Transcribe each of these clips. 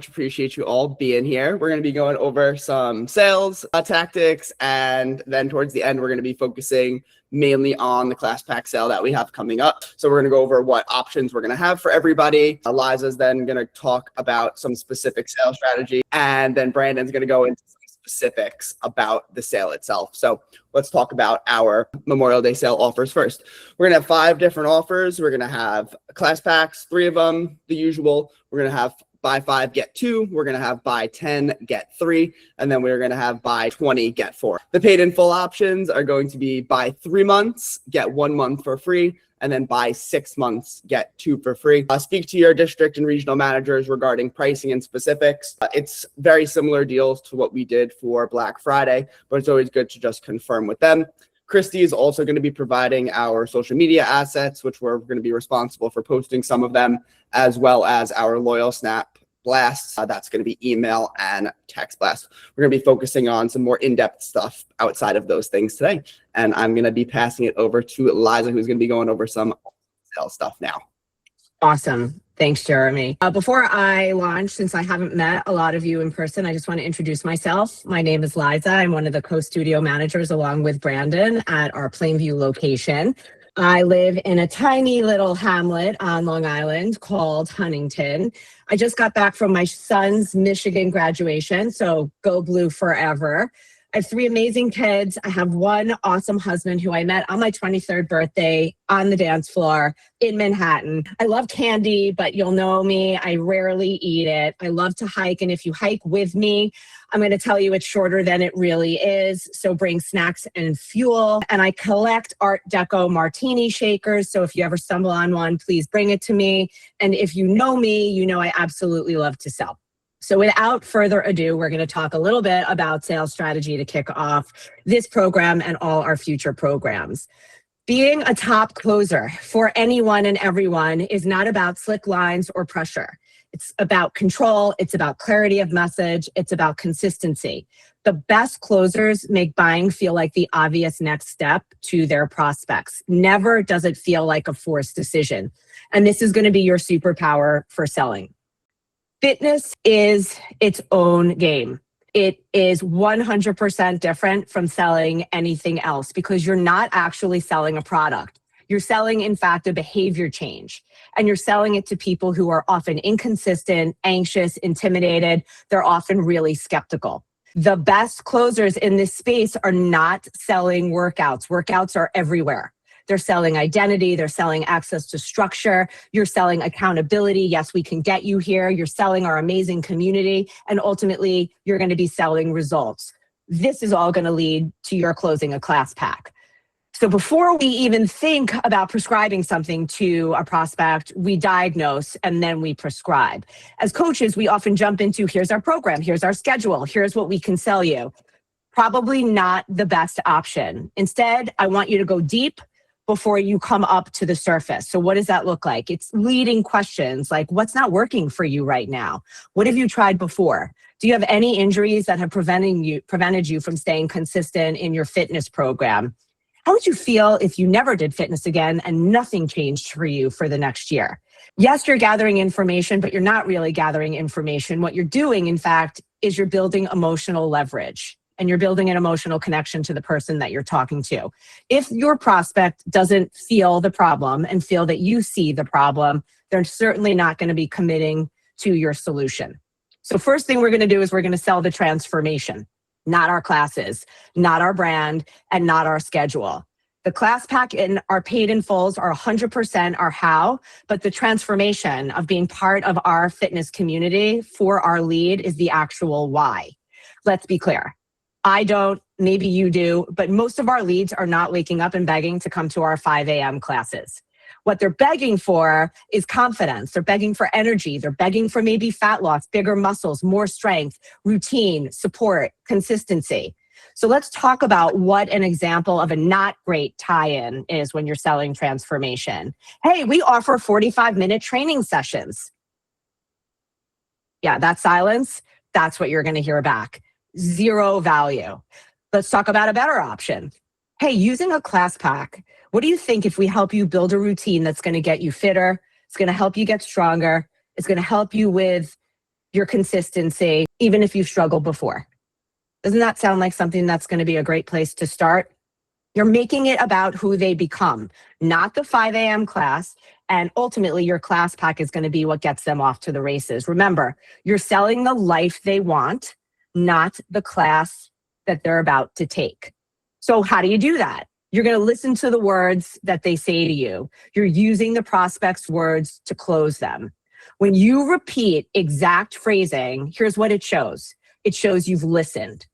Appreciate you all being here. We're going to be going over some sales tactics, and then towards the end, we're going to be focusing mainly on the Classpack sale that we have coming up. So we're going to go over what options we're going to have for everybody. Liza's then going to talk about some specific sales strategy, and then Brandon's going to go into some specifics about the sale itself. So let's talk about our Memorial Day sale offers first. We're going to have 5 different offers. We're going to have Classpacks, 3 of them, the usual. We're going to have buy 5, get 2. We're going to have buy 10, get 3. And then we're going to have buy 20, get 4. The paid in full options are going to be buy 3 months, get 1 month for free, and then buy 6 months, get 2 for free. Speak to your district and regional managers regarding pricing and specifics. It's very similar deals to what we did for Black Friday, but it's always good to just confirm with them. Christy is also going to be providing our social media assets, which we're going to be responsible for posting some of them, as well as our loyal Snap blasts. That's going to be email and text blasts. We're going to be focusing on some more in-depth stuff outside of those things today. And I'm going to be passing it over to Liza, who's going to be going over some sales stuff now. Awesome. Thanks, Jeremy. Before I launch, since I haven't met a lot of you in person, I just want to introduce myself. My name is Liza. I'm one of the co-studio managers along with Brandon at our Plainview location. I live in a tiny little hamlet on Long Island called Huntington. I just got back from my son's Michigan graduation, so go Blue forever. I have 3 amazing kids. I have 1 awesome husband who I met on my 23rd birthday on the dance floor in Manhattan. I love candy, but you'll know me. I rarely eat it. I love to hike, and if you hike with me, I'm going to tell you it's shorter than it really is. So bring snacks and fuel. And I collect Art Deco martini shakers. So if you ever stumble on one, please bring it to me. And if you know me, you know I absolutely love to sell. So without further ado, we're going to talk a little bit about sales strategy to kick off this program and all our future programs. Being a top closer for anyone and everyone is not about slick lines or pressure. It's about control. It's about clarity of message. It's about consistency. The best closers make buying feel like the obvious next step to their prospects. Never does it feel like a forced decision. And this is going to be your superpower for selling. Fitness is its own game. It is 100% different from selling anything else because you're not actually selling a product. You're selling, in fact, a behavior change. And you're selling it to people who are often inconsistent, anxious, intimidated. They're often really skeptical. The best closers in this space are not selling workouts. Workouts are everywhere. They're selling identity. They're selling access to structure. You're selling accountability. Yes, we can get you here. You're selling our amazing community. And ultimately, you're going to be selling results. This is all going to lead to your closing a Classpack. So before we even think about prescribing something to a prospect, we diagnose and then we prescribe. As coaches, we often jump into, here's our program, here's our schedule, here's what we can sell you. Probably not the best option. Instead, I want you to go deep before you come up to the surface. So what does that look like? It's leading questions like, what's not working for you right now? What have you tried before? Do you have any injuries that have prevented you from staying consistent in your fitness program? How would you feel if you never did fitness again and nothing changed for you for the next year? Yes, you're gathering information, but you're not really gathering information. What you're doing, in fact, is you're building emotional leverage. And you're building an emotional connection to the person that you're talking to. If your prospect doesn't feel the problem and feel that you see the problem, they're certainly not going to be committing to your solution. So first thing we're going to do is we're going to sell the transformation, not our classes, not our brand, and not our schedule. The Classpack and our paid in fulls are 100% our how, but the transformation of being part of our fitness community for our lead is the actual why. Let's be clear. I don't, maybe you do, but most of our leads are not waking up and begging to come to our 5 a.m. classes. What they're begging for is confidence. They're begging for energy. They're begging for maybe fat loss, bigger muscles, more strength, routine, support, consistency. So let's talk about what an example of a not great tie-in is when you're selling transformation. Hey, we offer 45-minute training sessions. Yeah, that silence, that's what you're going to hear back. Zero value. Let's talk about a better option. Hey, using a Classpack, what do you think if we help you build a routine that's going to get you fitter? It's going to help you get stronger. It's going to help you with your consistency, even if you've struggled before. Doesn't that sound like something that's going to be a great place to start? You're making it about who they become, not the 5 a.m. class. And ultimately, your class pack is going to be what gets them off to the races. Remember, you're selling the life they want, not the class that they're about to take. So how do you do that? You're going to listen to the words that they say to you. You're using the prospect's words to close them. When you repeat exact phrasing, here's what it shows. It shows you've listened.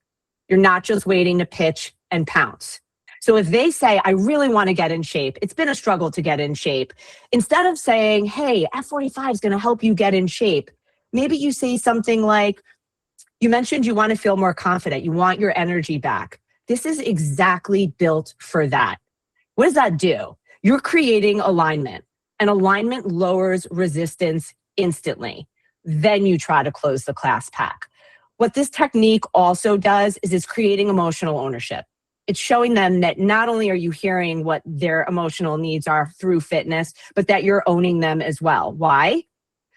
You're not just waiting to pitch and pounce. So if they say, I really want to get in shape, it's been a struggle to get in shape. Instead of saying, hey, F45 is going to help you get in shape, maybe you say something like, you mentioned you want to feel more confident. You want your energy back. This is exactly built for that. What does that do? You're creating alignment, and alignment lowers resistance instantly. Then you try to close the class pack. What this technique also does is it's creating emotional ownership. It's showing them that not only are you hearing what their emotional needs are through fitness, but that you're owning them as well. Why?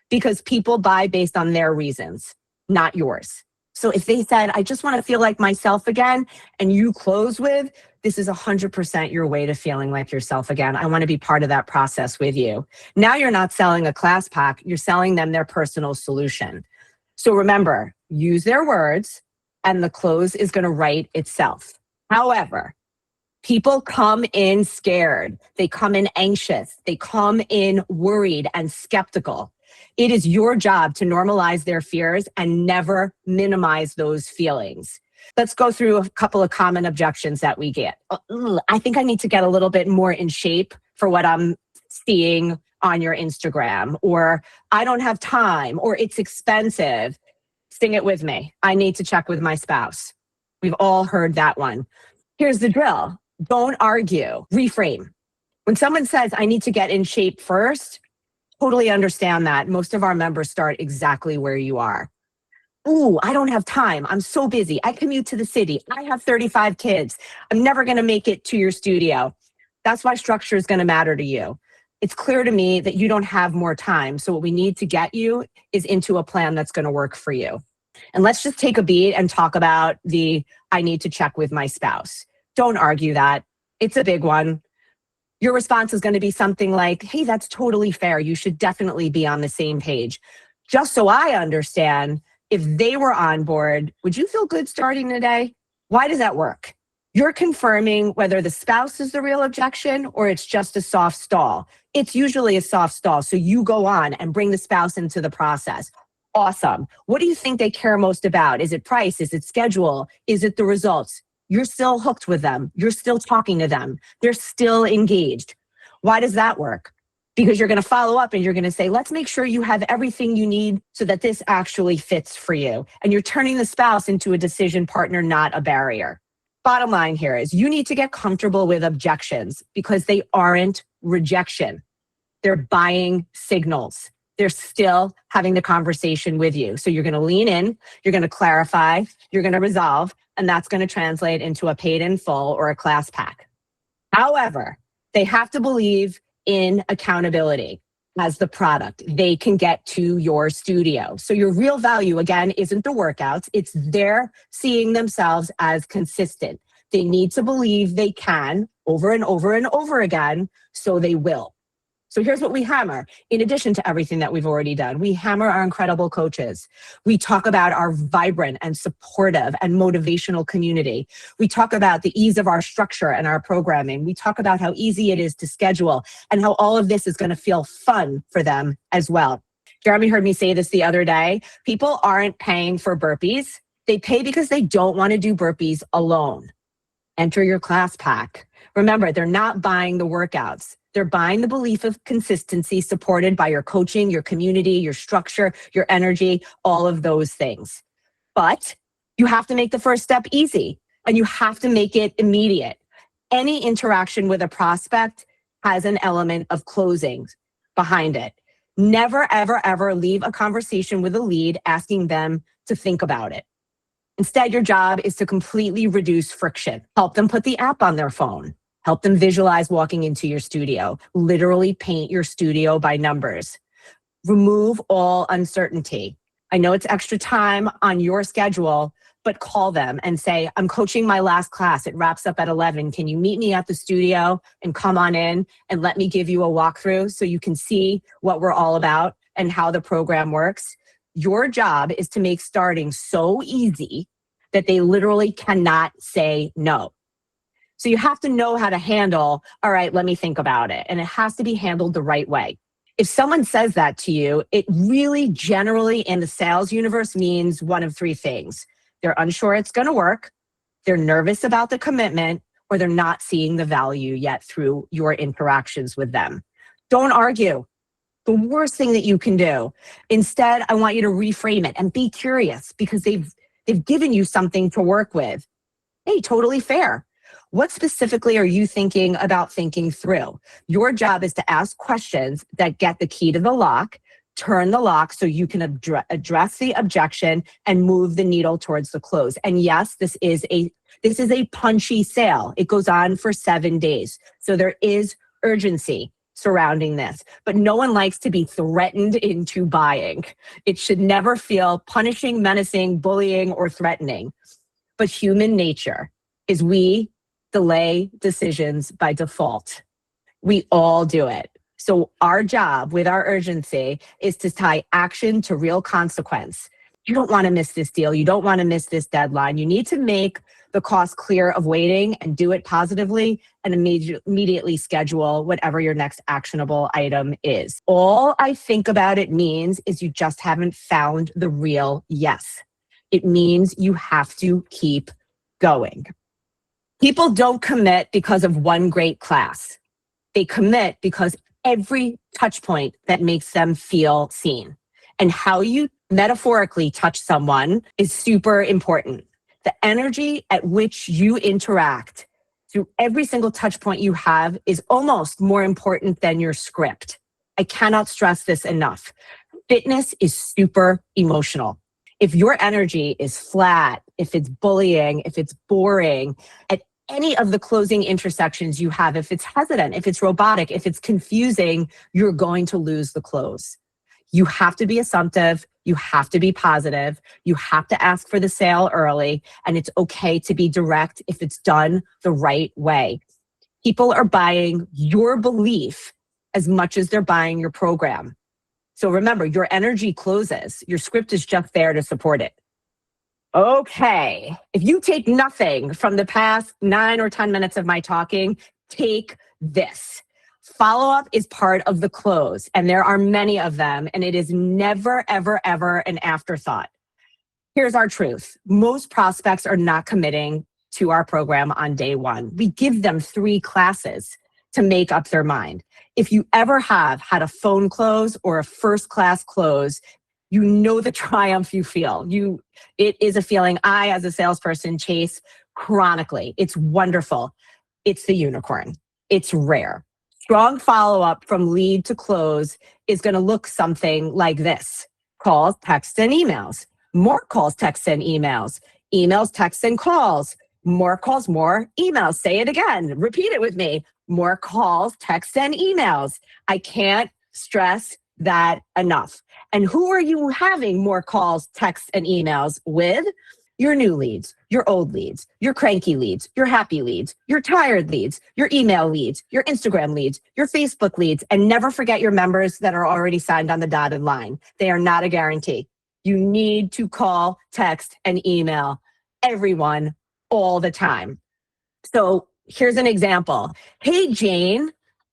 Because people buy based on their reasons, not yours. So if they said, I just want to feel like myself again, and you close with, this is 100% your way to feeling like yourself again. I want to be part of that process with you. Now you're not selling a class pack, you're selling them their personal solution. So remember, use their words and the close is going to write itself. However, people come in scared. They come in anxious. They come in worried and skeptical. It is your job to normalize their fears and never minimize those feelings. Let's go through a couple of common objections that we get. I think I need to get a little bit more in shape for what I'm seeing on your Instagram, or I don't have time, or it's expensive. Sing it with me. I need to check with my spouse. We've all heard that one. Here's the drill. Don't argue. Reframe. When someone says, I need to get in shape first, totally understand that. Most of our members start exactly where you are. Ooh, I don't have time. I'm so busy. I commute to the city. I have 35 kids. I'm never going to make it to your studio. That's why structure is going to matter to you. It's clear to me that you don't have more time. So what we need to get you is into a plan that's going to work for you. And let's just take a beat and talk about I need to check with my spouse. Don't argue that. It's a big one. Your response is going to be something like, hey, that's totally fair. You should definitely be on the same page. Just so I understand, if they were on board, would you feel good starting today? Why does that work? You're confirming whether the spouse is the real objection or it's just a soft stall. It's usually a soft stall. So you go on and bring the spouse into the process. Awesome. What do you think they care most about? Is it price? Is it schedule? Is it the results? You're still hooked with them. You're still talking to them. They're still engaged. Why does that work? Because you're going to follow up and you're going to say, let's make sure you have everything you need so that this actually fits for you. And you're turning the spouse into a decision partner, not a barrier. Bottom line here is you need to get comfortable with objections because they aren't rejection. They're buying signals. They're still having the conversation with you. So you're going to lean in, you're going to clarify, you're going to resolve, and that's going to translate into a paid in full or a class pack. However, they have to believe in accountability as the product. They can get to your studio. So your real value, again, isn't the workouts. It's their seeing themselves as consistent. They need to believe they can over and over and over again, so they will. So here's what we hammer. In addition to everything that we've already done, we hammer our incredible coaches. We talk about our vibrant and supportive and motivational community. We talk about the ease of our structure and our programming. We talk about how easy it is to schedule and how all of this is going to feel fun for them as well. Jeremy heard me say this the other day. People aren't paying for burpees. They pay because they don't want to do burpees alone. Enter your class pack. Remember, they're not buying the workouts. They're buying the belief of consistency supported by your coaching, your community, your structure, your energy, all of those things. But you have to make the first step easy and you have to make it immediate. Any interaction with a prospect has an element of closing behind it. Never, ever, ever leave a conversation with a lead asking them to think about it. Instead, your job is to completely reduce friction. Help them put the app on their phone. Help them visualize walking into your studio. Literally paint your studio by numbers. Remove all uncertainty. I know it's extra time on your schedule, but call them and say, I'm coaching my last class. It wraps up at 11. Can you meet me at the studio and come on in and let me give you a walkthrough so you can see what we're all about and how the program works? Your job is to make starting so easy that they literally cannot say no. So you have to know how to handle, all right, let me think about it. And it has to be handled the right way. If someone says that to you, it really generally in the sales universe means one of three things. They're unsure it's going to work, they're nervous about the commitment, or they're not seeing the value yet through your interactions with them. Don't argue. The worst thing that you can do. Instead, I want you to reframe it and be curious because they've given you something to work with. Hey, totally fair. What specifically are you thinking about thinking through? Your job is to ask questions that get the key to the lock, turn the lock so you can address the objection and move the needle towards the close. And yes, this is a punchy sale. It goes on for 7 days. So there is urgency surrounding this, but no one likes to be threatened into buying. It should never feel punishing, menacing, bullying, or threatening. But human nature is we delay decisions by default. We all do it. So our job with our urgency is to tie action to real consequence. You don't want to miss this deal. You don't want to miss this deadline. You need to make the cost clear of waiting and do it positively and immediately schedule whatever your next actionable item is. All I think about it means is you just haven't found the real yes. It means you have to keep going. People don't commit because of one great class. They commit because every touch point that makes them feel seen. And how you metaphorically touch someone is super important. The energy at which you interact through every single touch point you have is almost more important than your script. I cannot stress this enough. Fitness is super emotional. If your energy is flat, if it's bullying, if it's boring, at any of the closing intersections you have, if it's hesitant, if it's robotic, if it's confusing, you're going to lose the close. You have to be assumptive. You have to be positive. You have to ask for the sale early. And it's okay to be direct if it's done the right way. People are buying your belief as much as they're buying your program. So remember, your energy closes. Your script is just there to support it. Okay. If you take nothing from the past 9 or 10 minutes of my talking, take this. Follow-up is part of the close, and there are many of them, and it is never, ever, ever an afterthought. Here's our truth. Most prospects are not committing to our program on day one. We give them 3 classes to make up their mind. If you ever have had a phone close or a first-class close, you know the triumph you feel. It is a feeling I, as a salesperson, chase chronically. It's wonderful. It's the unicorn. It's rare. Strong follow-up from lead to close is going to look something like this. Calls, texts, and emails. More calls, texts, and emails. Emails, texts, and calls. More calls, more emails. Say it again. Repeat it with me. More calls, texts, and emails. I can't stress that enough. And who are you having more calls, texts, and emails with? Your new leads, your old leads, your cranky leads, your happy leads, your tired leads, your email leads, your Instagram leads, your Facebook leads, and never forget your members that are already signed on the dotted line. They are not a guarantee. You need to call, text, and email everyone all the time. So here's an example. Hey, Jane,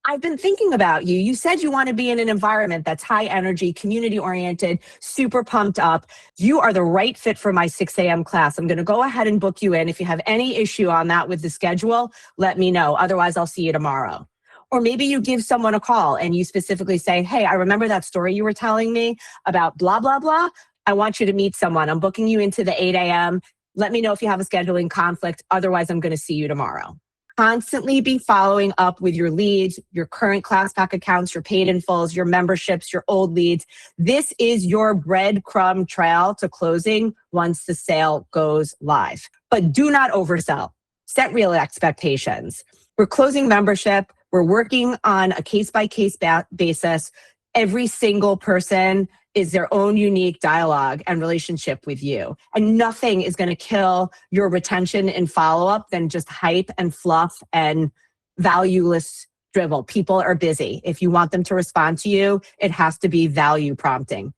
I've been thinking about you. You said you want to be in an environment that's high energy, community oriented, super pumped up. You are the right fit for my 6 a.m. class. I'm going to go ahead and book you in. If you have any issue on that with the schedule, let me know. Otherwise, I'll see you tomorrow. Or maybe you give someone a call and you specifically say, hey, I remember that story you were telling me about blah, blah, blah. I want you to meet someone. I'm booking you into the 8 a.m. Let me know if you have a scheduling conflict. Otherwise, I'm going to see you tomorrow. Constantly be following up with your leads, your current Classpack accounts, your paid in fulls, your memberships, your old leads. This is your breadcrumb trail to closing once the sale goes live. But do not oversell. Set real expectations. We're closing membership. We're working on a case-by-case basis. Every single person is their own unique dialogue and relationship with you. And nothing is going to kill your retention and follow-up than just hype and fluff and valueless drivel. People are busy. If you want them to respond to you, it has to be value prompting.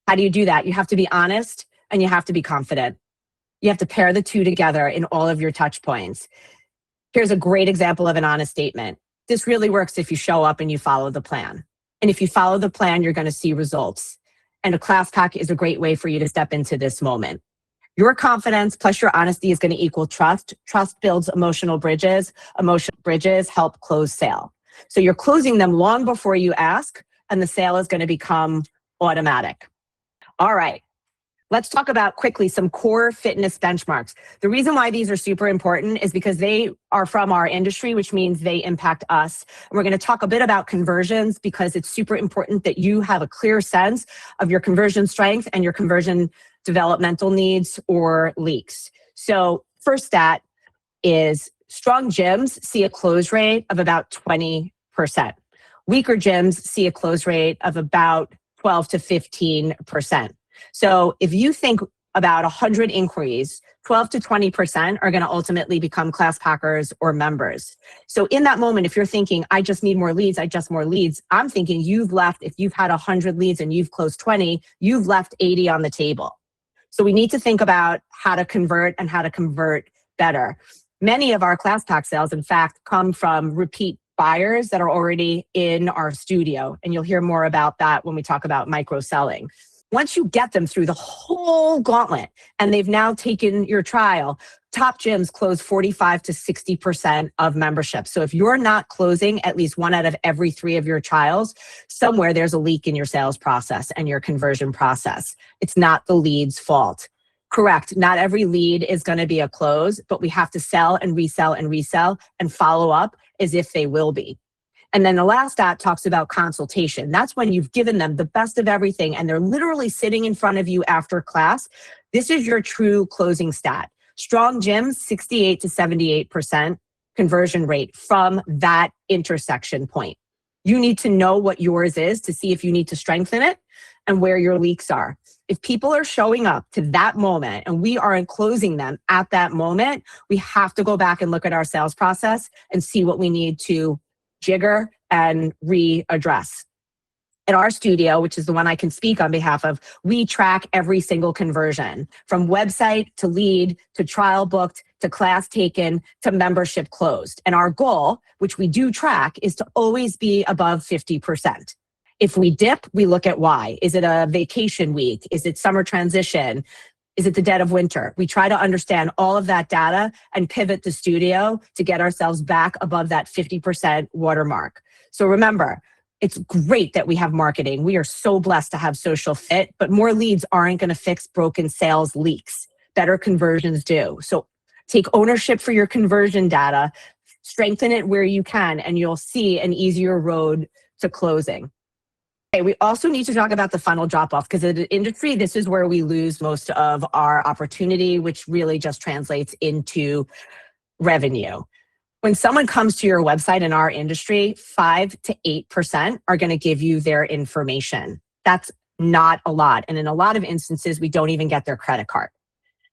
How do you do that? You have to be honest and you have to be confident. You have to pair the two together in all of your touch points. Here's a great example of an honest statement. This really works if you show up and you follow the plan. And if you follow the plan, you're going to see results. And a Classpack is a great way for you to step into this moment. Your confidence plus your honesty is going to equal trust. Trust builds emotional bridges. Emotional bridges help close sale. So you're closing them long before you ask, and the sale is going to become automatic. All right. Let's talk about quickly some core fitness benchmarks. The reason why these are super important is because they are from our industry, which means they impact us. And we're going to talk a bit about conversions because it's super important that you have a clear sense of your conversion strength and your conversion developmental needs or leaks. So first stat is strong gyms see a close rate of about 20%. Weaker gyms see a close rate of about 12 to 15%. So if you think about 100 inquiries, 12 to 20% are going to ultimately become Classpackers or members. So in that moment, if you're thinking, I just need more leads, I'm thinking you've left, if you've had 100 leads and you've closed 20, you've left 80 on the table. So we need to think about how to convert and how to convert better. Many of our Classpack sales, in fact, come from repeat buyers that are already in our studio. And you'll hear more about that when we talk about micro selling. Once you get them through the whole gauntlet and they've now taken your trial, top gyms close 45 to 60% of membership. So if you're not closing at least one out of every 3 of your trials, somewhere there's a leak in your sales process and your conversion process. It's not the lead's fault. Correct. Not every lead is going to be a close, but we have to sell and resell and follow up as if they will be. And then the last stat talks about consultation. That's when you've given them the best of everything and they're literally sitting in front of you after class. This is your true closing stat. Strong gyms, 68 to 78% conversion rate from that intersection point. You need to know what yours is to see if you need to strengthen it and where your leaks are. If people are showing up to that moment and we aren't closing them at that moment, we have to go back and look at our sales process and see what we need to jigger and readdress. At our studio, which is the one I can speak on behalf of, we track every single conversion from website to lead to trial booked to class taken to membership closed. And our goal, which we do track, is to always be above 50%. If we dip, we look at why. Is it a vacation week? Is it summer transition? Is it the dead of winter? We try to understand all of that data and pivot the studio to get ourselves back above that 50% watermark. So remember, it's great that we have marketing. We are so blessed to have social fit, but more leads aren't going to fix broken sales leaks. Better conversions do. So take ownership for your conversion data, strengthen it where you can, and you'll see an easier road to closing. Okay, we also need to talk about the funnel drop-off because in the industry, this is where we lose most of our opportunity, which really just translates into revenue. When someone comes to your website in our industry, 5 to 8% are going to give you their information. That's not a lot. And in a lot of instances, we don't even get their credit card.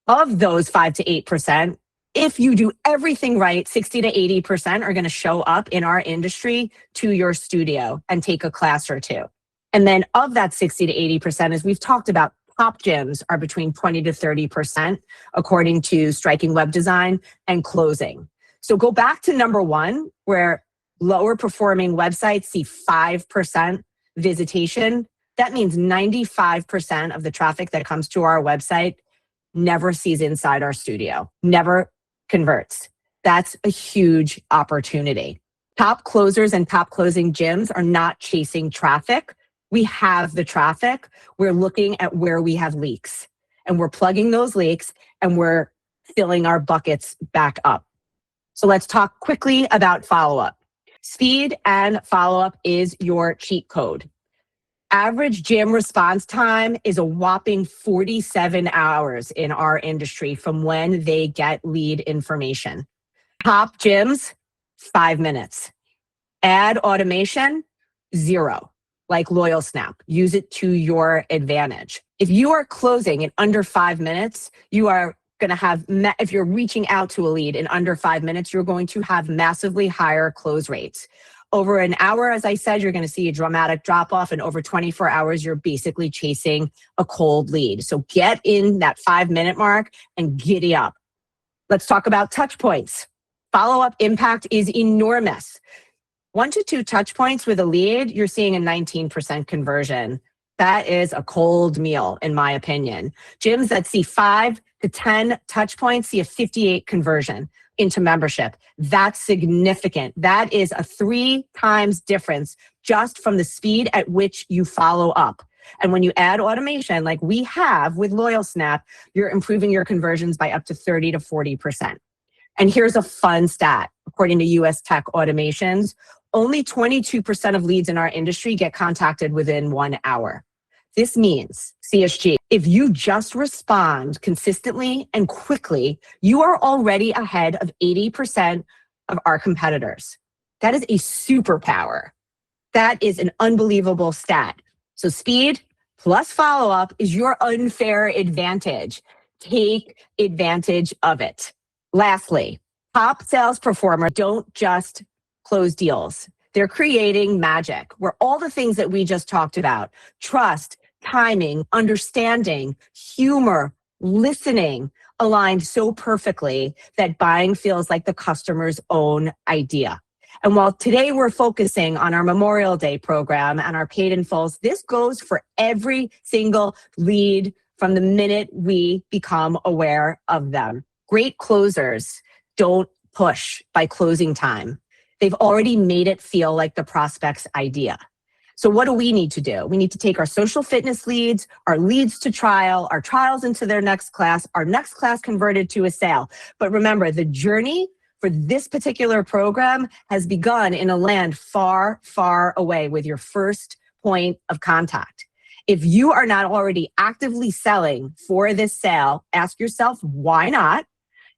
Of those 5 to 8%, if you do everything right, 60 to 80% are going to show up in our industry to your studio and take a class or two. And then of that 60 to 80%, as we've talked about, top gyms are between 20 to 30%, according to Striking Web Design and closing. So go back to number 1, where lower performing websites see 5% visitation. That means 95% of the traffic that comes to our website never sees inside our studio, never converts. That's a huge opportunity. Top closers and top closing gyms are not chasing traffic. We have the traffic. We're looking at where we have leaks and we're plugging those leaks and we're filling our buckets back up. So let's talk quickly about follow-up. Speed and follow-up is your cheat code. Average gym response time is a whopping 47 hours in our industry from when they get lead information. Top gyms, 5 minutes. Ad automation, 0. like Loyal Snap. Use it to your advantage. If you are closing in under 5 minutes, you are going to have, if you're reaching out to a lead in under 5 minutes, you're going to have massively higher close rates. Over an hour, as I said, you're going to see a dramatic drop off, and over 24 hours, you're basically chasing a cold lead. So get in that 5-minute mark and giddy up. Let's talk about touch points. Follow-up impact is enormous. 1 to 2 touch points with a lead, you're seeing a 19% conversion. That is a cold meal, in my opinion. Gyms that see 5 to 10 touch points see a 58 conversion into membership. That's significant. That is a 3 times difference just from the speed at which you follow up. And when you add automation, like we have with Loyal Snap, you're improving your conversions by up to 30 to 40%. And here's a fun stat. According to US Tech Automations, only 22% of leads in our industry get contacted within 1 hour. This means, CSG, if you just respond consistently and quickly, you are already ahead of 80% of our competitors. That is a superpower. That is an unbelievable stat. So speed plus follow-up is your unfair advantage. Take advantage of it. Lastly, top sales performers don't just close deals. They're creating magic where all the things that we just talked about, trust, timing, understanding, humor, listening, aligned so perfectly that buying feels like the customer's own idea. And while today we're focusing on our Memorial Day program and our paid in fulls, this goes for every single lead from the minute we become aware of them. Great closers don't push by closing time. They've already made it feel like the prospect's idea. So what do we need to do? We need to take our social fitness leads, our leads to trial, our trials into their next class, our next class converted to a sale. But remember, the journey for this particular program has begun in a land far, far away with your first point of contact. If you are not already actively selling for this sale, ask yourself, why not?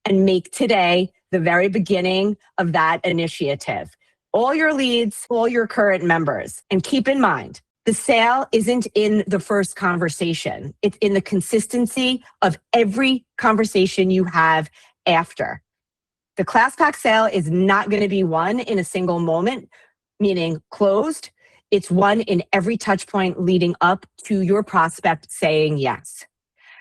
And make today the very beginning of that initiative. All your leads, all your current members. And keep in mind, the sale isn't in the first conversation. It's in the consistency of every conversation you have after. The Classpack sale is not going to be won in a single moment, meaning closed. It's won in every touch point leading up to your prospect saying yes.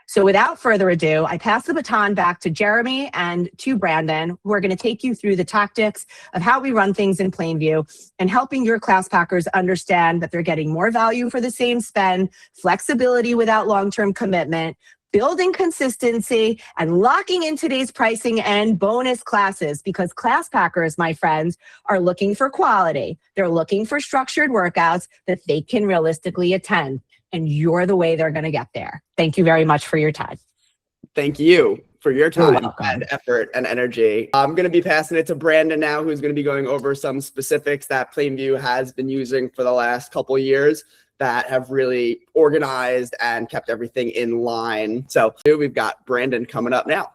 So without further ado, I pass the baton back to Jeremy and to Brandon, who are going to take you through the tactics of how we run things in Plainview and helping your Classpackers understand that they're getting more value for the same spend, flexibility without long-term commitment, building consistency, and locking in today's pricing and bonus classes, because Classpackers, my friends, are looking for quality. They're looking for structured workouts that they can realistically attend. And you're the way they're going to get there. Thank you very much for your time. Thank you for your You're time welcome. and effort and energy. I'm going to be passing it to Brandon now, who's going to be going over some specifics that Plainview has been using for the last couple of years that have really organized and kept everything in line. So we've got Brandon coming up now.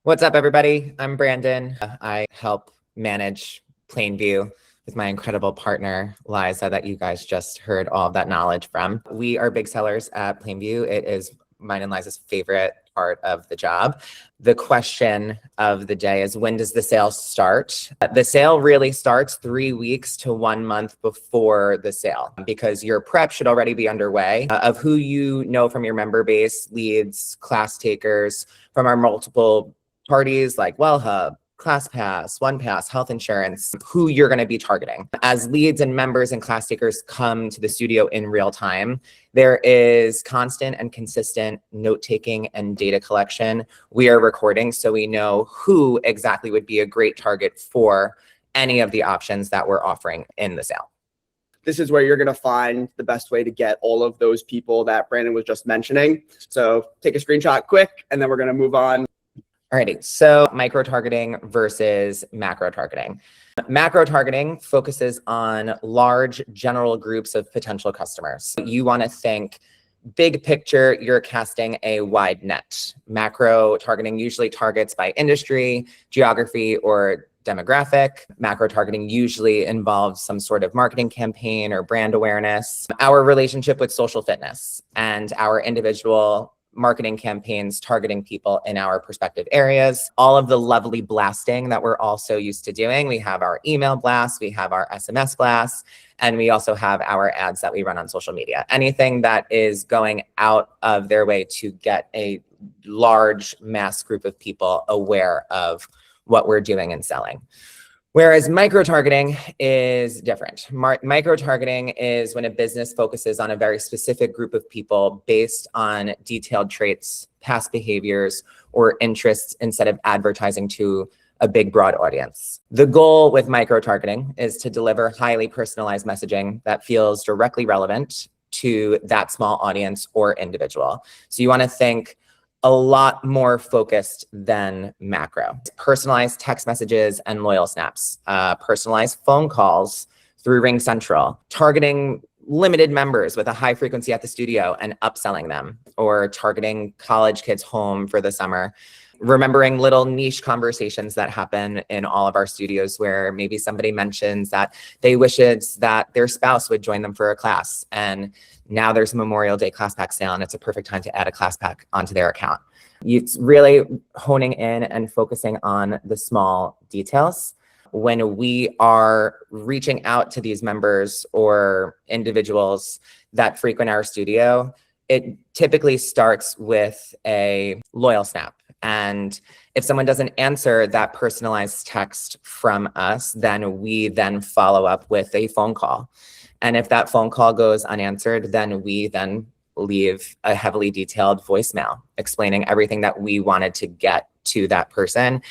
What's up, everybody? I'm Brandon. I help manage Plainview with my incredible partner, Liza, that you guys just heard all of that knowledge from. We are big sellers at Plainview. It is mine and Liza's favorite part of the job. The question of the day is, when does the sale start? The sale really starts 3 weeks to 1 month before the sale, because your prep should already be underway of who you know from your member base, leads, class takers, from our multiple parties like WellHub, ClassPass, OnePass, health insurance, who you're going to be targeting. As leads and members and class takers come to the studio in real time, there is constant and consistent note-taking and data collection. We are recording so we know who exactly would be a great target for any of the options that we're offering in the sale. This is where you're going to find the best way to get all of those people that Brandon was just mentioning. So take a screenshot quick, and then we're going to move on. Alrighty, so micro-targeting versus macro-targeting. Macro-targeting focuses on large general groups of potential customers. You want to think big picture, you're casting a wide net. Macro-targeting usually targets by industry, geography, or demographic. Macro targeting usually involves some sort of marketing campaign or brand awareness. Our relationship with social fitness and our individual marketing campaigns targeting people in our respective areas. All of the lovely blasting that we're also used to doing. We have our email blasts, we have our SMS blasts, and we also have our ads that we run on social media. Anything that is going out of their way to get a large mass group of people aware of what we're doing and selling. Whereas micro-targeting is different. Micro-targeting is when a business focuses on a very specific group of people based on detailed traits, past behaviors, or interests instead of advertising to a big, broad audience. The goal with micro-targeting is to deliver highly personalized messaging that feels directly relevant to that small audience or individual. So you want to think a lot more focused than macro. Personalized text messages and loyal snaps, personalized phone calls through Ring Central, targeting limited members with a high frequency at the studio and upselling them, or targeting college kids home for the summer. Remembering little niche conversations that happen in all of our studios where maybe somebody mentions that they wishes that their spouse would join them for a class. And now there's a Memorial Day Classpack sale and it's a perfect time to add a Classpack onto their account. It's really honing in and focusing on the small details. When we are reaching out to these members or individuals that frequent our studio, it typically starts with a loyal snap. And if someone doesn't answer that personalized text from us, then we then follow up with a phone call. And if that phone call goes unanswered, then we then leave a heavily detailed voicemail explaining everything that we wanted to get to that person.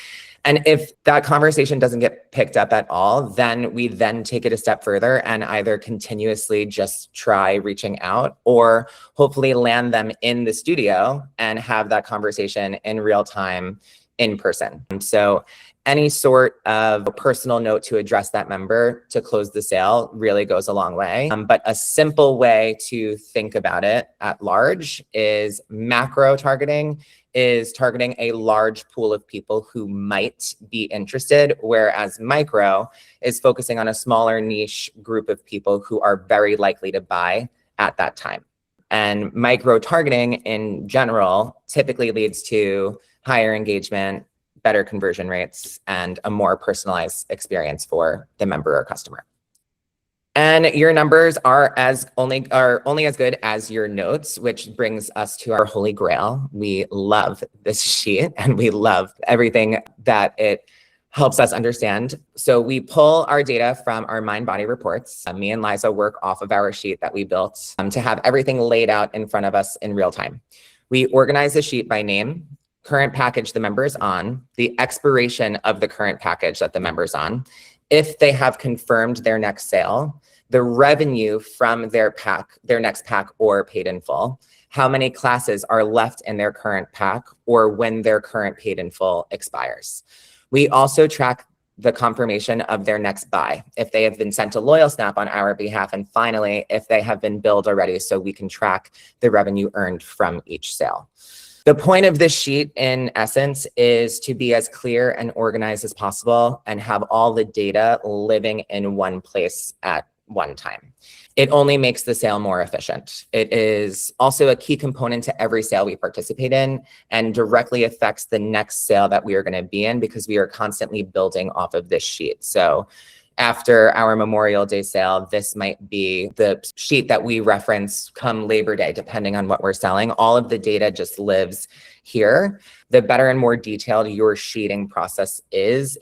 And if that conversation doesn't get picked up at all, then we then take it a step further and either continuously just try reaching out or hopefully land them in the studio and have that conversation in real time in person. And so any sort of personal note to address that member to close the sale really goes a long way. But a simple way to think about it at large is macro targeting is targeting a large pool of people who might be interested, whereas micro is focusing on a smaller niche group of people who are very likely to buy at that time. And micro targeting in general typically leads to higher engagement, better conversion rates, and a more personalized experience for the member or customer. And your numbers are only as good as your notes, which brings us to our holy grail. We love this sheet and we love everything that it helps us understand. So we pull our data from our mind body reports. Me and Liza work off of our sheet that we built to have everything laid out in front of us in real time. We organize the sheet by name, current package the member is on, the expiration of the current package that the member's on, if they have confirmed their next sale, the revenue from their next pack or paid in full, how many classes are left in their current pack, or when their current paid in full expires. We also track the confirmation of their next buy, if they have been sent a loyal snap on our behalf, and finally, if they have been billed already, so we can track the revenue earned from each sale. The point of this sheet, in essence, is to be as clear and organized as possible and have all the data living in one place at one time. It only makes the sale more efficient. It is also a key component to every sale we participate in and directly affects the next sale that we are going to be in because we are constantly building off of this sheet. So after our Memorial Day sale, this might be the sheet that we reference come Labor Day, depending on what we're selling. All of the data just lives here. The better and more detailed your sheeting process is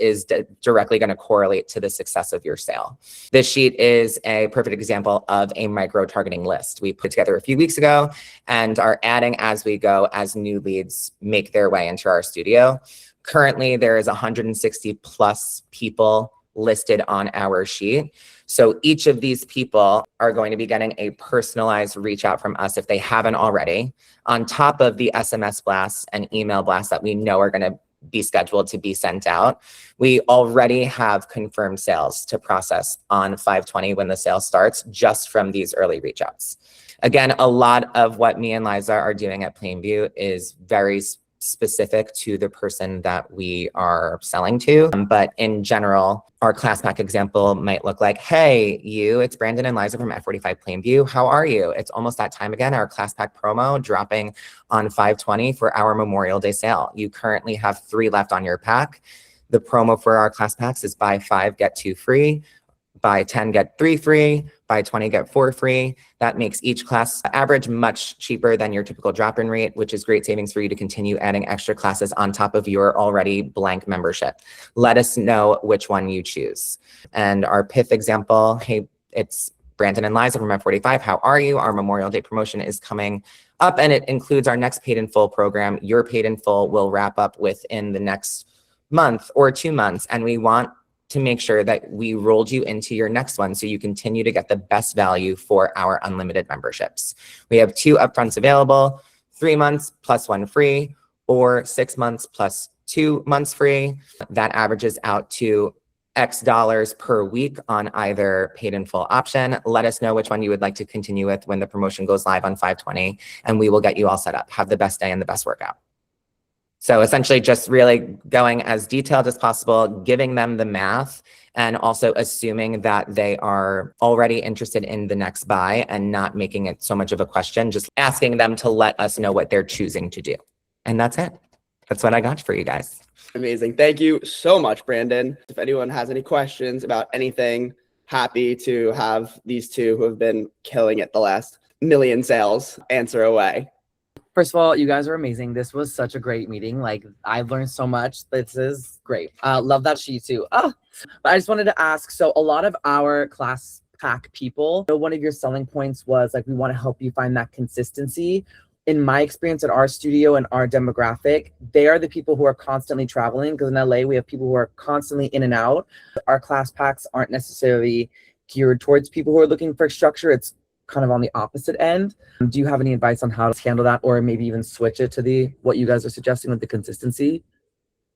directly going to correlate to the success of your sale. This sheet is a perfect example of a micro-targeting list we put together a few weeks ago and are adding as we go as new leads make their way into our studio. Currently, there is 160 plus people listed on our sheet. So each of these people are going to be getting a personalized reach out from us if they haven't already, on top of the SMS blasts and email blasts that we know are going to be scheduled to be sent out. We already have confirmed sales to process on 5/20 when the sale starts, just from these early reach outs. Again, a lot of what me and Liza are doing at Plainview is very specific to the person that we are selling to. But in general, our Classpack example might look like, hey, it's Brandon and Liza from F45 Plainview. How are you? It's almost that time again, our Classpack promo dropping on 5/20 for our Memorial Day sale. You currently have 3 left on your pack. The promo for our Classpacks is buy 5, get 2 free. Buy 10, get 3 free. Buy 20, get 4 free. That makes each class average much cheaper than your typical drop-in rate, which is great savings for you to continue adding extra classes on top of your already blank membership. Let us know which one you choose. And our PIF example, hey, it's Brandon and Liza from F45. How are you? Our Memorial Day promotion is coming up, and it includes our next paid in full program. Your paid in full will wrap up within the next month or 2 months, and we want to make sure that we rolled you into your next one so you continue to get the best value for our unlimited memberships. We have 2 upfronts available, 3 months plus 1 free, or 6 months plus 2 months free. That averages out to X dollars per week on either paid in full option. Let us know which one you would like to continue with when the promotion goes live on 5/20, and we will get you all set up. Have the best day and the best workout. So essentially just really going as detailed as possible, giving them the math, and also assuming that they are already interested in the next buy and not making it so much of a question, just asking them to let us know what they're choosing to do. And that's it. That's what I got for you guys. Amazing. Thank you so much, Brandon. If anyone has any questions about anything, happy to have these two who have been killing it the last million sales answer away. First of all, you guys are amazing. This was such a great meeting. Like, I've learned so much. This is great. Love that sheet too. But I just wanted to ask, so a lot of our Classpack people, one of your selling points was like, we want to help you find that consistency. In my experience at our studio and our demographic, they are the people who are constantly traveling, because in LA, we have people who are constantly in and out. Our Classpacks aren't necessarily geared towards people who are looking for structure. It's kind of on the opposite end. Do you have any advice on how to handle that, or maybe even switch it to what you guys are suggesting with the consistency?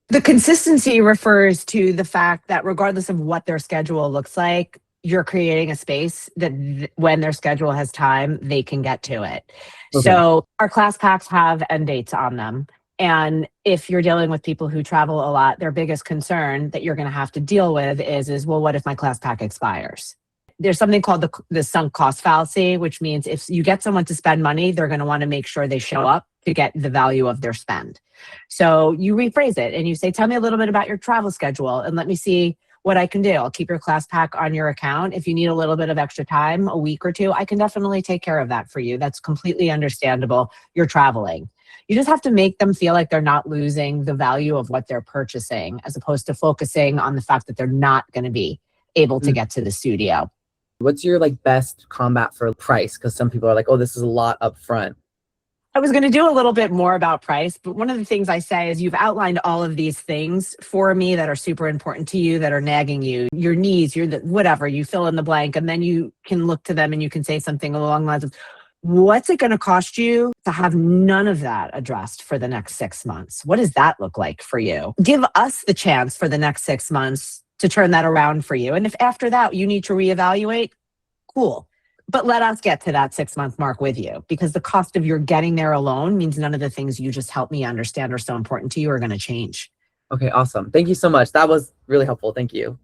The consistency refers to the fact that regardless of what their schedule looks like, you're creating a space that when their schedule has time, they can get to it. Okay. So our class packs have end dates on them. And if you're dealing with people who travel a lot, their biggest concern that you're going to have to deal with is, well, what if my class pack expires? There's something called the sunk cost fallacy, which means if you get someone to spend money, they're going to want to make sure they show up to get the value of their spend. So you rephrase it and you say, tell me a little bit about your travel schedule and let me see what I can do. I'll keep your class pack on your account. If you need a little bit of extra time, a week or two, I can definitely take care of that for you. That's completely understandable. You're traveling. You just have to make them feel like they're not losing the value of what they're purchasing, as opposed to focusing on the fact that they're not going to be able to get to the studio. What's your best combat for price? Because some people are like, oh, this is a lot up front. I was going to do a little bit more about price, but one of the things I say is you've outlined all of these things for me that are super important to you, that are nagging you, your needs, whatever, you fill in the blank, and then you can look to them and you can say something along the lines of, what's it going to cost you to have none of that addressed for the next 6 months? What does that look like for you? Give us the chance for the next 6 months to turn that around for you. And if after that you need to reevaluate, cool. But let us get to that 6-month mark with you, because the cost of your getting there alone means none of the things you just helped me understand are so important to you are going to change. Okay, awesome. Thank you so much. That was really helpful. Thank you.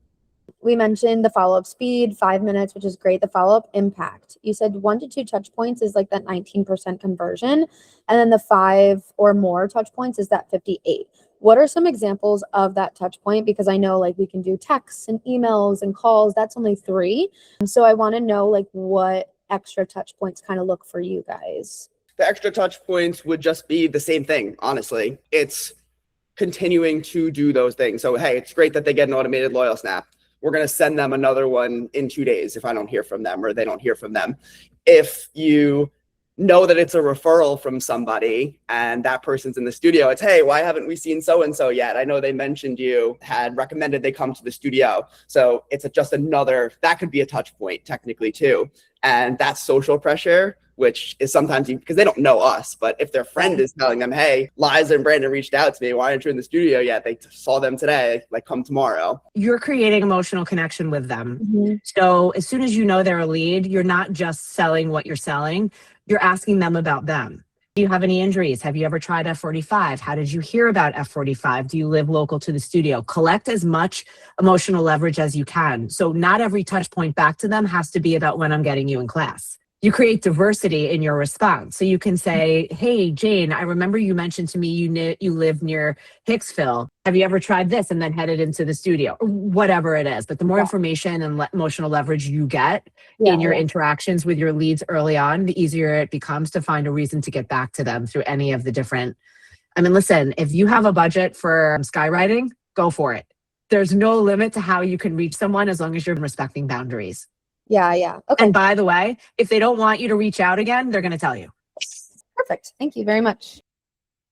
We mentioned the follow-up speed, 5 minutes, which is great. The follow-up impact. You said 1 to 2 touch points is like that 19% conversion. And then the 5 or more touch points is that 58. What are some examples of that touch point? Because I know we can do texts and emails and calls. That's only 3. So I want to know what extra touch points kind of look for you guys. The extra touch points would just be the same thing, honestly. It's continuing to do those things. So, hey, it's great that they get an automated loyal snap. We're going to send them another one in 2 days if I don't hear from them or they don't hear from them. If you know that it's a referral from somebody and that person's in the studio, it's, hey, why haven't we seen so-and-so yet? I know they mentioned you had recommended they come to the studio. So it's just another, that could be a touch point technically too. And that's social pressure, which is sometimes because they don't know us, but if their friend is telling them, hey, Liza and Brandon reached out to me, why aren't you in the studio yet? They saw them today, come tomorrow. You're creating emotional connection with them. Mm-hmm. So as soon as you know they're a lead, you're not just selling what you're selling, you're asking them about them. Do you have any injuries? Have you ever tried F45? How did you hear about F45? Do you live local to the studio? Collect as much emotional leverage as you can. So not every touch point back to them has to be about when I'm getting you in class. You create diversity in your response. So you can say, hey, Jane, I remember you mentioned to me you live near Hicksville. Have you ever tried this? And then headed into the studio, or whatever it is. But the more information and emotional leverage you get in your interactions with your leads early on, the easier it becomes to find a reason to get back to them through any of the different. I mean, listen, if you have a budget for skywriting, go for it. There's no limit to how you can reach someone as long as you're respecting boundaries. Yeah. Okay. And by the way, if they don't want you to reach out again, they're going to tell you. Perfect. Thank you very much.